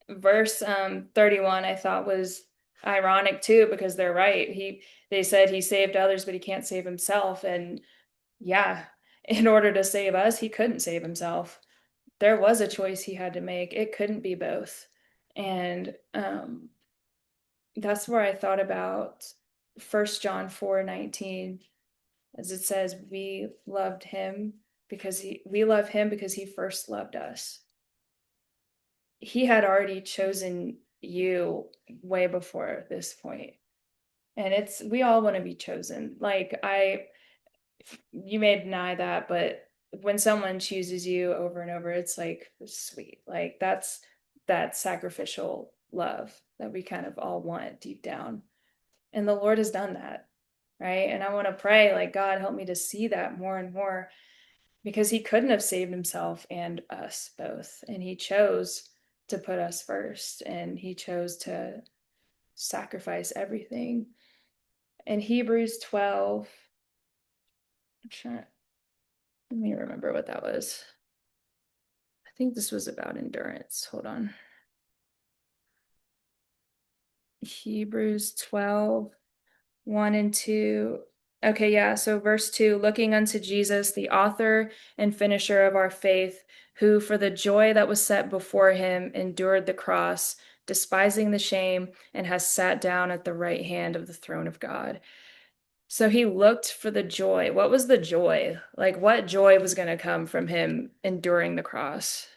verse 31 I thought was ironic too, because they're right. They said he saved others, but he can't save himself. And yeah, in order to save us, he couldn't save himself. There was a choice he had to make. It couldn't be both. And that's where I thought about 1 John 4:19, as it says, we love him because he first loved us. He had already chosen you way before this point. And we all want to be chosen. Like you may deny that, but when someone chooses you over and over, it's like sweet. Like that's that sacrificial love that we kind of all want deep down. And the Lord has done that, right? And I want to pray, like, God, help me to see that more and more, because he couldn't have saved himself and us both. And he chose to put us first, and he chose to sacrifice everything. In Hebrews 12, let me remember what that was. I think this was about endurance. Hold on. Hebrews 12, 1 and 2. Okay, yeah. So verse 2, looking unto Jesus, the author and finisher of our faith, who for the joy that was set before him endured the cross, despising the shame, and has sat down at the right hand of the throne of God. So he looked for the joy. What was the joy? Like, what joy was going to come from him enduring the cross?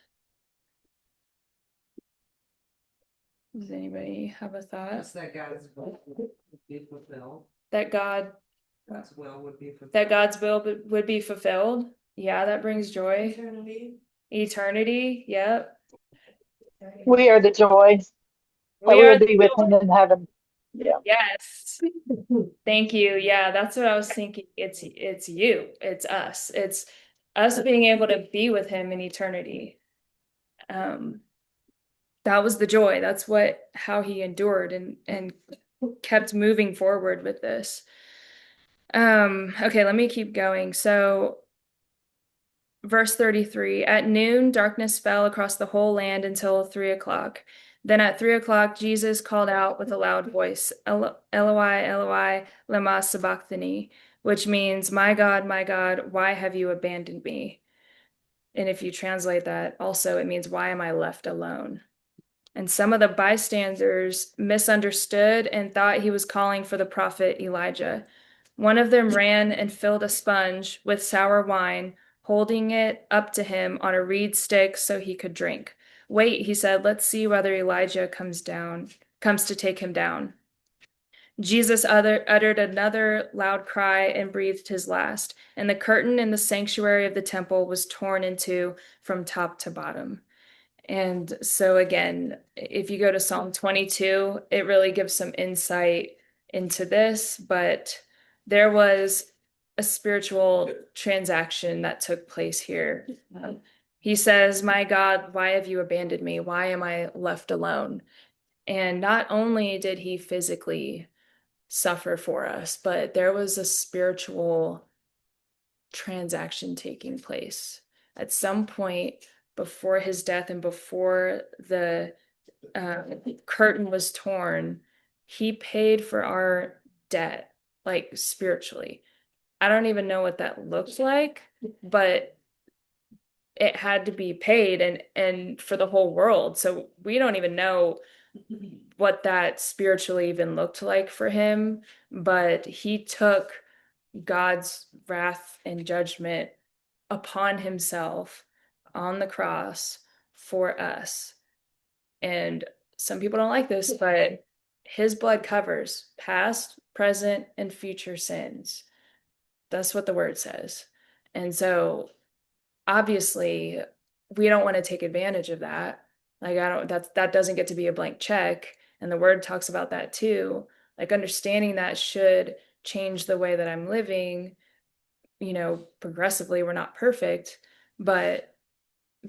Does anybody have a thought?
That's that God's will would be fulfilled.
That
God's will would be fulfilled.
God's will would be fulfilled. Yeah, that brings joy.
Eternity.
Eternity. Yep.
We are the joy that
We
we
are
will
the
be with
joy.
him in heaven. Yeah.
Yes. Thank you. Yeah, that's what I was thinking. It's you. It's us. It's us being able to be with him in eternity. Um, that was the joy. That's how he endured and kept moving forward with this. Okay, let me keep going. So verse 33, at noon, darkness fell across the whole land until 3 o'clock. Then at 3 o'clock, Jesus called out with a loud voice, Eloi, Eloi, lema sabachthani, which means, my God, why have you abandoned me? And if you translate that, also it means, why am I left alone? And some of the bystanders misunderstood and thought he was calling for the prophet Elijah. One of them ran and filled a sponge with sour wine, holding it up to him on a reed stick so he could drink. Wait, he said, let's see whether Elijah comes to take him down. Jesus uttered another loud cry and breathed his last, and the curtain in the sanctuary of the temple was torn in two from top to bottom. And so again, if you go to Psalm 22, it really gives some insight into this, but there was a spiritual transaction that took place here. He says, my God, why have you abandoned me? Why am I left alone? And not only did he physically suffer for us, but there was a spiritual transaction taking place. At some point before his death and before the curtain was torn, he paid for our debt, like spiritually. I don't even know what that looks like, but it had to be paid and for the whole world. So we don't even know what that spiritually even looked like for him, but he took God's wrath and judgment upon himself on the cross for us. And some people don't like this, but his blood covers past, present, and future sins. That's what the word says. And so obviously we don't want to take advantage of that. Like I don't that doesn't get to be a blank check. And the word talks about that too. Like understanding that should change the way that I'm living, progressively. We're not perfect, but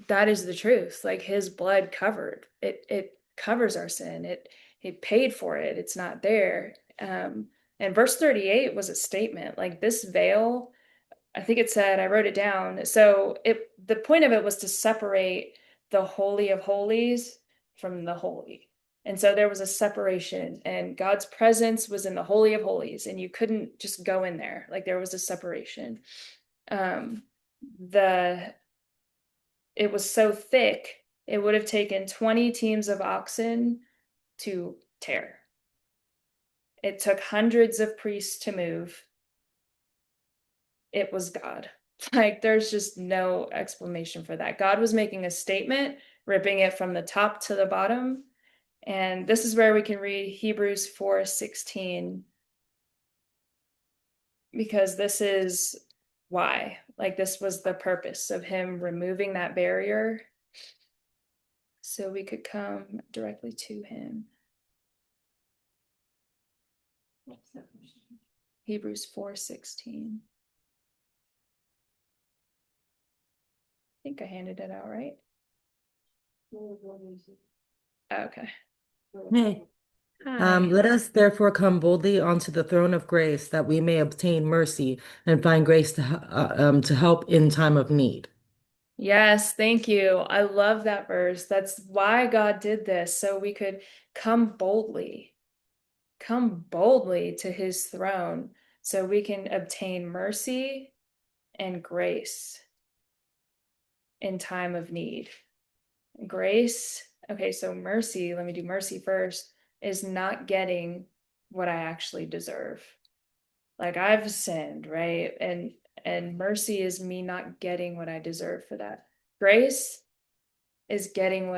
that is the truth. Like his blood covered it covers our sin. It paid for it. It's not there. And verse 38 was a statement. Like this veil, I think it said, I wrote it down. So the point of it was to separate the Holy of Holies from the holy. And so there was a separation, and God's presence was in the Holy of Holies, and you couldn't just go in there. Like there was a separation. Um, the it was so thick, it would have taken 20 teams of oxen to tear. It took hundreds of priests to move. It was God. Like, there's just no explanation for that. God was making a statement, ripping it from the top to the bottom. And this is where we can read Hebrews 4:16, because this is why. Like, this was the purpose of him removing that barrier so we could come directly to him. Hebrews 4:16. I think I handed it out, right? Okay.
Hey,
Hi.
let us therefore come boldly onto the throne of grace that we may obtain mercy and find grace to help in time of need.
Yes, thank you. I love that verse. That's why God did this, so we could come boldly to his throne, so we can obtain mercy and grace in time of need. Grace, okay, so mercy, let me do mercy first, is not getting what I actually deserve. Like I've sinned, right? And mercy is me not getting what I deserve for that. Grace is getting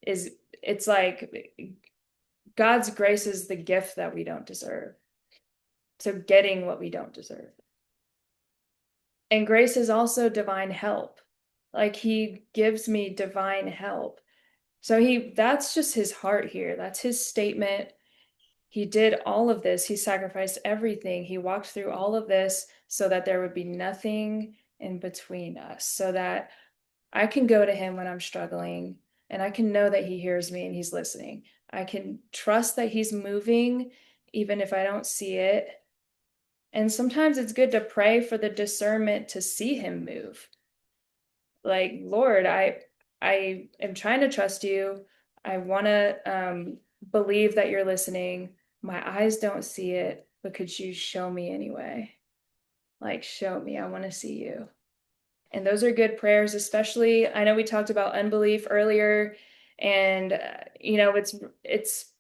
it's like God's grace is the gift that we don't deserve. So getting what we don't deserve. And grace is also divine help. Like he gives me divine help. So that's just his heart here. That's his statement. He did all of this. He sacrificed everything. He walked through all of this so that there would be nothing in between us, so that I can go to him when I'm struggling and I can know that he hears me and he's listening. I can trust that he's moving even if I don't see it. And sometimes it's good to pray for the discernment to see him move. Like, Lord, I am trying to trust you. I want to believe that you're listening. My eyes don't see it, but could you show me anyway? Like, show me. I want to see you. And those are good prayers, especially I know we talked about unbelief earlier, and it's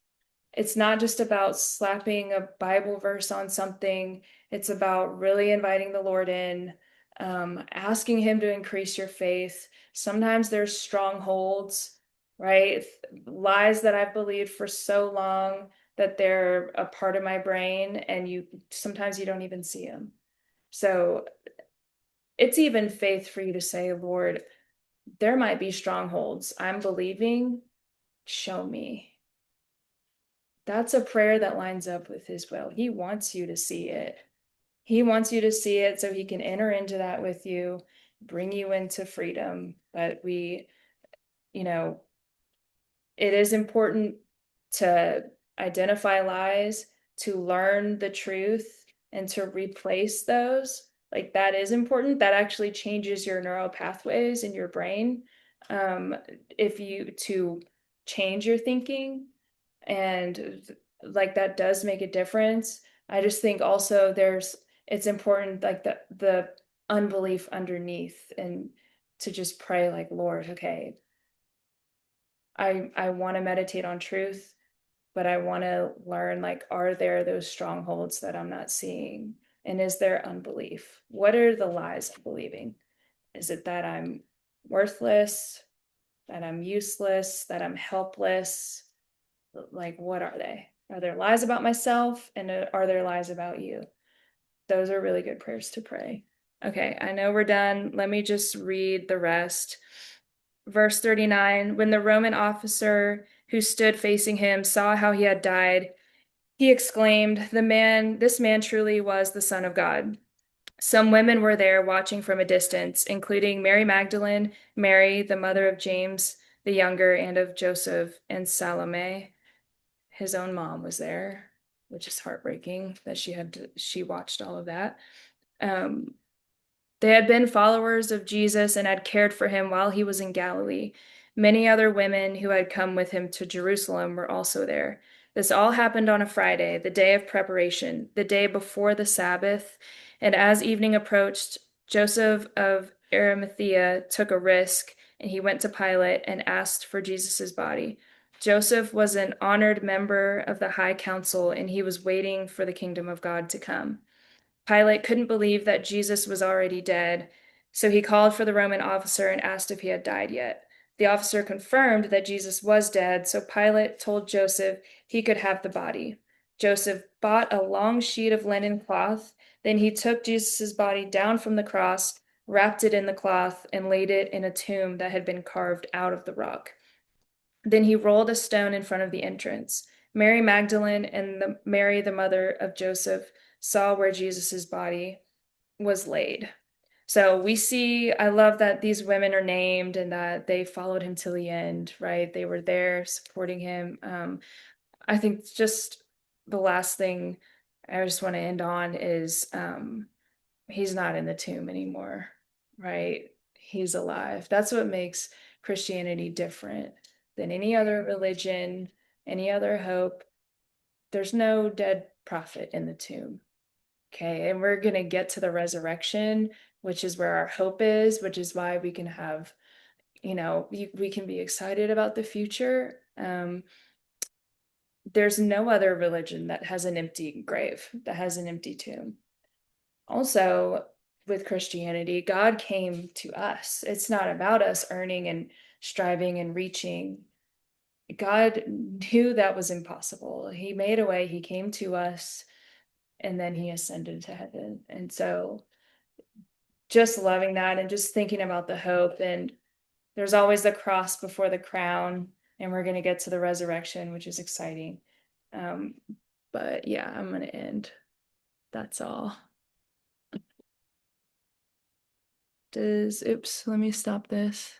not just about slapping a Bible verse on something. It's about really inviting the Lord in, asking him to increase your faith. Sometimes there's strongholds, right? Lies that I've believed for so long that they're a part of my brain, and sometimes you don't even see them. So it's even faith for you to say, Lord, there might be strongholds. I'm believing, show me. That's a prayer that lines up with his will. He wants you to see it. He wants you to see it so he can enter into that with you, bring you into freedom. But you know, it is important to identify lies, to learn the truth, and to replace those. Like that is important. That actually changes your neural pathways in your brain. If you to change your thinking, and like that does make a difference. I just think also it's important, like the unbelief underneath, and to just pray like, Lord, okay, I want to meditate on truth, but I want to learn, like, are there those strongholds that I'm not seeing? And is there unbelief? What are the lies I'm believing? Is it that I'm worthless, that I'm useless, that I'm helpless? Like, what are they? Are there lies about myself, and are there lies about you? Those are really good prayers to pray. Okay, I know we're done. Let me just read the rest. Verse 39, when the Roman officer who stood facing him saw how he had died, he exclaimed, this man truly was the Son of God. Some women were there watching from a distance, including Mary Magdalene, Mary, the mother of James the younger, and of Joseph, and Salome. His own mom was there, which is heartbreaking that she watched all of that. Um, they had been followers of Jesus and had cared for him while he was in Galilee. Many other women who had come with him to Jerusalem were also there. This all happened on a Friday, the day of preparation, the day before the Sabbath. And as evening approached, Joseph of Arimathea took a risk, and he went to Pilate and asked for Jesus' body. Joseph was an honored member of the high council, and he was waiting for the kingdom of God to come. Pilate couldn't believe that Jesus was already dead, so he called for the Roman officer and asked if he had died yet. The officer confirmed that Jesus was dead, so Pilate told Joseph he could have the body. Joseph bought a long sheet of linen cloth. Then he took Jesus' body down from the cross, wrapped it in the cloth, and laid it in a tomb that had been carved out of the rock. Then he rolled a stone in front of the entrance. Mary Magdalene and Mary, the mother of Joseph, saw where Jesus' body was laid. So we see, I love that these women are named and that they followed him till the end, right? They were there supporting him. I think just the last thing I just want to end on is he's not in the tomb anymore, right? He's alive. That's what makes Christianity different than any other religion, any other hope. There's no dead prophet in the tomb. Okay, and we're going to get to the resurrection, which is where our hope is, which is why we can have, we can be excited about the future. There's no other religion that has an empty grave, that has an empty tomb. Also, with Christianity, God came to us. It's not about us earning and striving and reaching. God knew that was impossible. He made a way, he came to us, and then he ascended to heaven. And so just loving that and just thinking about the hope. And there's always the cross before the crown, and we're going to get to the resurrection, which is exciting. But yeah, I'm going to end. That's all. Oops, let me stop this.